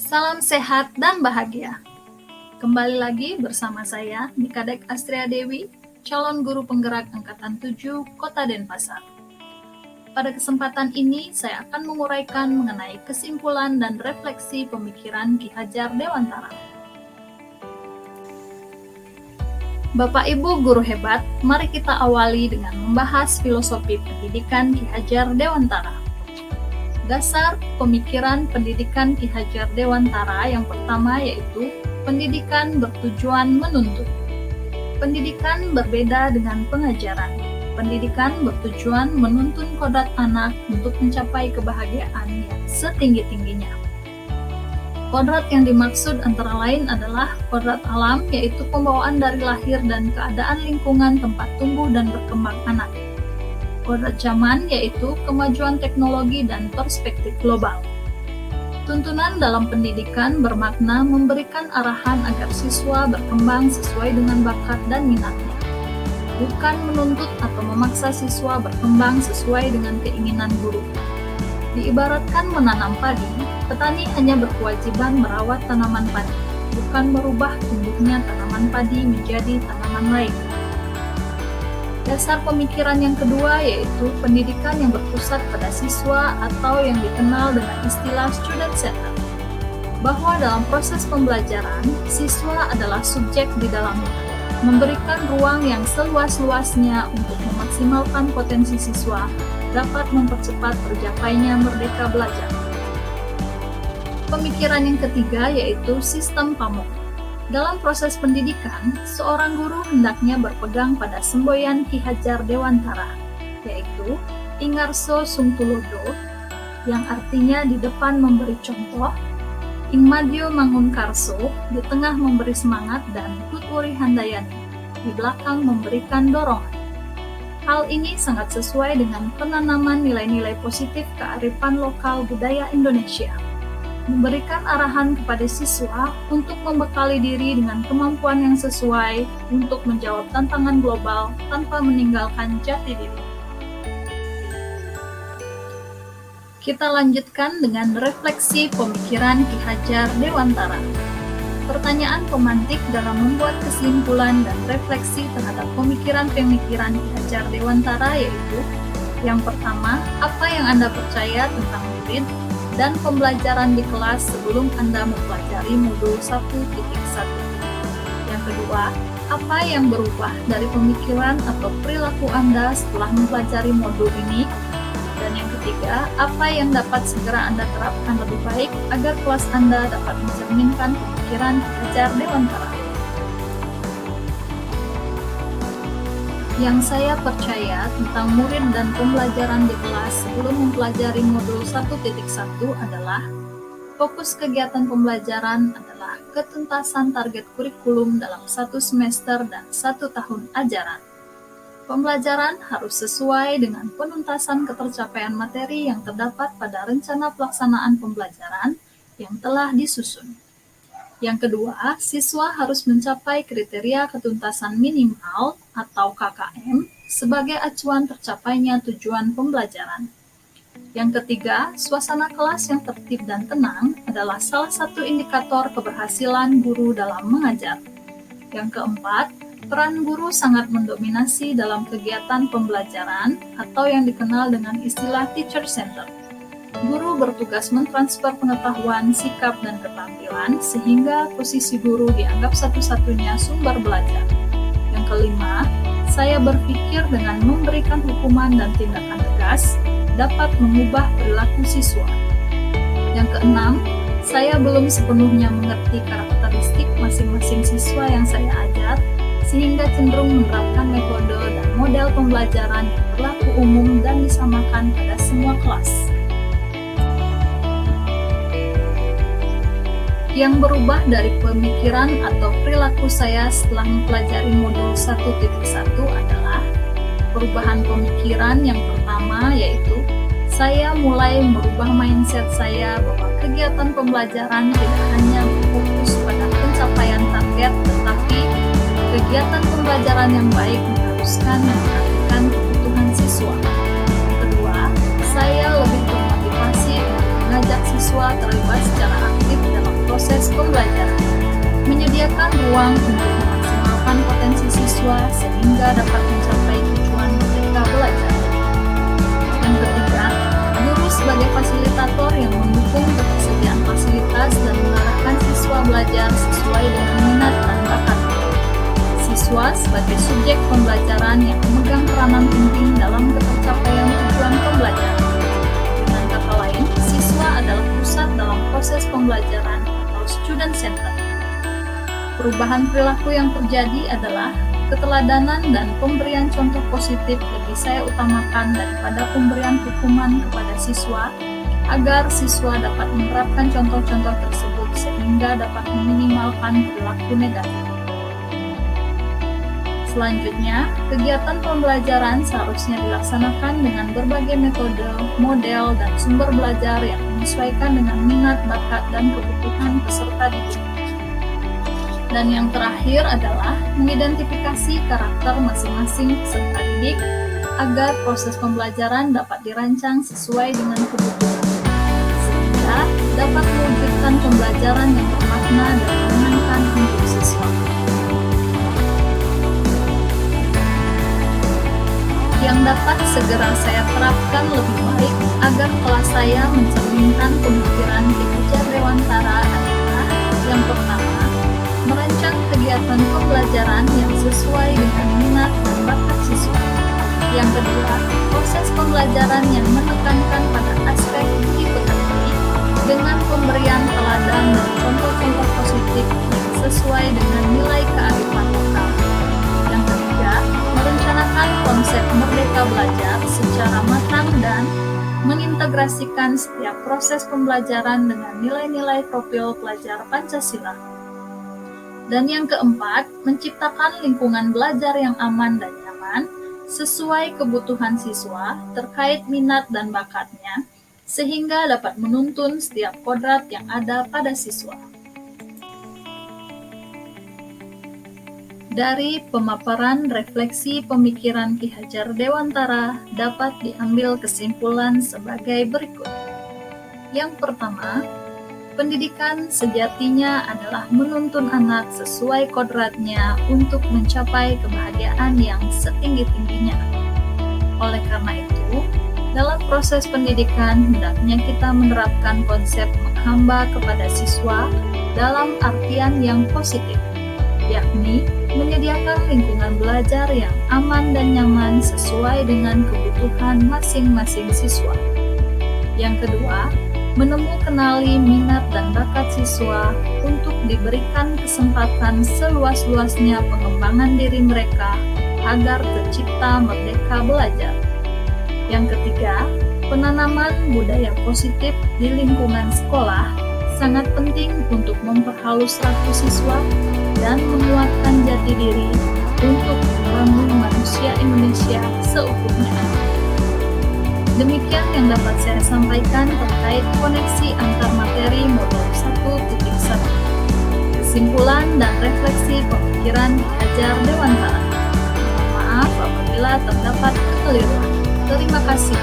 Salam sehat dan bahagia. Kembali lagi bersama saya, Nikadek Astria Dewi, calon guru penggerak Angkatan 7 Kota Denpasar. Pada kesempatan ini, saya akan menguraikan mengenai kesimpulan dan refleksi pemikiran Ki Hajar Dewantara. Bapak Ibu guru hebat, mari kita awali dengan membahas filosofi pendidikan Ki Hajar Dewantara. Dasar pemikiran pendidikan Ki Hajar Dewantara yang pertama yaitu pendidikan bertujuan menuntut. Pendidikan berbeda dengan pengajaran. Pendidikan bertujuan menuntun kodrat anak untuk mencapai kebahagiaan yang setinggi-tingginya. Kodrat yang dimaksud antara lain adalah kodrat alam, yaitu pembawaan dari lahir dan keadaan lingkungan tempat tumbuh dan berkembang anak. Kodrat zaman yaitu kemajuan teknologi dan perspektif global. Tuntunan dalam pendidikan bermakna memberikan arahan agar siswa berkembang sesuai dengan bakat dan minatnya, bukan menuntut atau memaksa siswa berkembang sesuai dengan keinginan guru. Diibaratkan menanam padi, petani hanya berkewajiban merawat tanaman padi, bukan merubah tumbuhnya tanaman padi menjadi tanaman lain. Dasar pemikiran yang kedua yaitu pendidikan yang berpusat pada siswa atau yang dikenal dengan istilah student center. Bahwa dalam proses pembelajaran, siswa adalah subjek di dalamnya, memberikan ruang yang seluas-luasnya untuk memaksimalkan potensi siswa, dapat mempercepat tercapainya merdeka belajar. Pemikiran yang ketiga yaitu sistem pamuk. Dalam proses pendidikan, seorang guru hendaknya berpegang pada semboyan Ki Hajar Dewantara, yaitu Ingarso Sungtulodo, yang artinya di depan memberi contoh, Ingmadyo Mangunkarso, di tengah memberi semangat, dan Tuturi Handayani, di belakang memberikan dorongan. Hal ini sangat sesuai dengan penanaman nilai-nilai positif kearifan lokal budaya Indonesia. Memberikan arahan kepada siswa untuk membekali diri dengan kemampuan yang sesuai untuk menjawab tantangan global tanpa meninggalkan jati diri. Kita lanjutkan dengan refleksi pemikiran Ki Hajar Dewantara. Pertanyaan pemantik dalam membuat kesimpulan dan refleksi terhadap pemikiran-pemikiran Ki Hajar Dewantara yaitu: yang pertama, apa yang Anda percaya tentang murid dan pembelajaran di kelas sebelum Anda mempelajari modul 1.1. Yang kedua, apa yang berubah dari pemikiran atau perilaku Anda setelah mempelajari modul ini? Dan yang ketiga, apa yang dapat segera Anda terapkan lebih baik agar kelas Anda dapat mencerminkan pemikiran Ki Hajar Dewantara? Yang saya percaya tentang murid dan pembelajaran di kelas sebelum mempelajari modul 1.1 adalah fokus kegiatan pembelajaran adalah ketuntasan target kurikulum dalam 1 semester dan 1 tahun ajaran. Pembelajaran harus sesuai dengan penuntasan ketercapaian materi yang terdapat pada rencana pelaksanaan pembelajaran yang telah disusun. Yang kedua, siswa harus mencapai kriteria ketuntasan minimal atau KKM sebagai acuan tercapainya tujuan pembelajaran. Yang ketiga, suasana kelas yang tertib dan tenang adalah salah satu indikator keberhasilan guru dalam mengajar. Yang keempat, peran guru sangat mendominasi dalam kegiatan pembelajaran atau yang dikenal dengan istilah teacher center. Guru bertugas mentransfer pengetahuan, sikap, dan keterampilan sehingga posisi guru dianggap satu-satunya sumber belajar. Yang kelima, saya berpikir dengan memberikan hukuman dan tindakan tegas dapat mengubah perilaku siswa. Yang keenam, saya belum sepenuhnya mengerti karakteristik masing-masing siswa yang saya ajar sehingga cenderung menerapkan metode dan model pembelajaran yang berlaku umum dan disamakan pada semua kelas. Yang berubah dari pemikiran atau perilaku saya setelah mempelajari modul 1.1 adalah perubahan pemikiran yang pertama yaitu saya mulai merubah mindset saya bahwa kegiatan pembelajaran tidak hanya berfokus pada pencapaian target tetapi kegiatan pembelajaran yang baik mengharuskan memperhatikan kebutuhan siswa. Yang kedua, saya lebih termotivasi untuk mengajak siswa siswa terlibat secara aktif dalam proses pembelajaran, menyediakan ruang untuk memaksimalkan potensi siswa sehingga dapat mencapai tujuan mereka belajar. Yang ketiga, guru sebagai fasilitator yang mendukung ketersediaan fasilitas dan mengarahkan siswa belajar sesuai dengan minat dan bakatnya. Siswa sebagai subjek pembelajaran yang memegang peranan penting dalam tercapaian tujuan pembelajaran. Dengan kata lain, siswa adalah pusat dalam proses pembelajaran atau student center. Perubahan perilaku yang terjadi adalah keteladanan dan pemberian contoh positif lebih saya utamakan daripada pemberian hukuman kepada siswa, agar siswa dapat menerapkan contoh-contoh tersebut sehingga dapat meminimalkan perilaku negatif. Selanjutnya, kegiatan pembelajaran seharusnya dilaksanakan dengan berbagai metode, model, dan sumber belajar yang menyesuaikan dengan minat, bakat, dan kebutuhan peserta didik. Dan yang terakhir adalah mengidentifikasi karakter masing-masing peserta didik agar proses pembelajaran dapat dirancang sesuai dengan kebutuhan, sehingga dapat mewujudkan pembelajaran yang bermakna dan menyenangkan untuk siswa. Yang dapat segera saya terapkan lebih baik agar kelas saya mencerminkan pemikiran Ki Hajar Dewantara adalah: yang pertama, merancang kegiatan pembelajaran yang sesuai dengan minat dan bakat siswa. Yang kedua, proses pembelajaran yang menekankan pada aspek budi pekerti dengan pemberian teladan dan contoh-contoh positif yang sesuai dengan nilai kearifan lokal. Yang ketiga, merencanakan konsep merdeka belajar secara matang dan mengintegrasikan setiap proses pembelajaran dengan nilai-nilai profil pelajar Pancasila. Dan yang keempat, menciptakan lingkungan belajar yang aman dan nyaman sesuai kebutuhan siswa terkait minat dan bakatnya, sehingga dapat menuntun setiap kodrat yang ada pada siswa. Dari pemaparan refleksi pemikiran Ki Hajar Dewantara dapat diambil kesimpulan sebagai berikut. Yang pertama, pendidikan sejatinya adalah menuntun anak sesuai kodratnya untuk mencapai kebahagiaan yang setinggi-tingginya. Oleh karena itu, dalam proses pendidikan hendaknya kita menerapkan konsep menghamba kepada siswa dalam artian yang positif, yakni menyediakan lingkungan belajar yang aman dan nyaman sesuai dengan kebutuhan masing-masing siswa. Yang kedua, kenali minat dan bakat siswa untuk diberikan kesempatan seluas-luasnya pengembangan diri mereka agar tercipta merdeka belajar. Yang ketiga, penanaman budaya positif di lingkungan sekolah sangat penting untuk memperhalus raku siswa dan menguatkan jati diri untuk membangun manusia Indonesia seutuhnya. Demikian yang dapat saya sampaikan terkait koneksi antar materi modul 1.1. Kesimpulan dan refleksi pemikiran Ki Hajar Dewantara. Mohon maaf apabila terdapat kekeliruan. Terima kasih.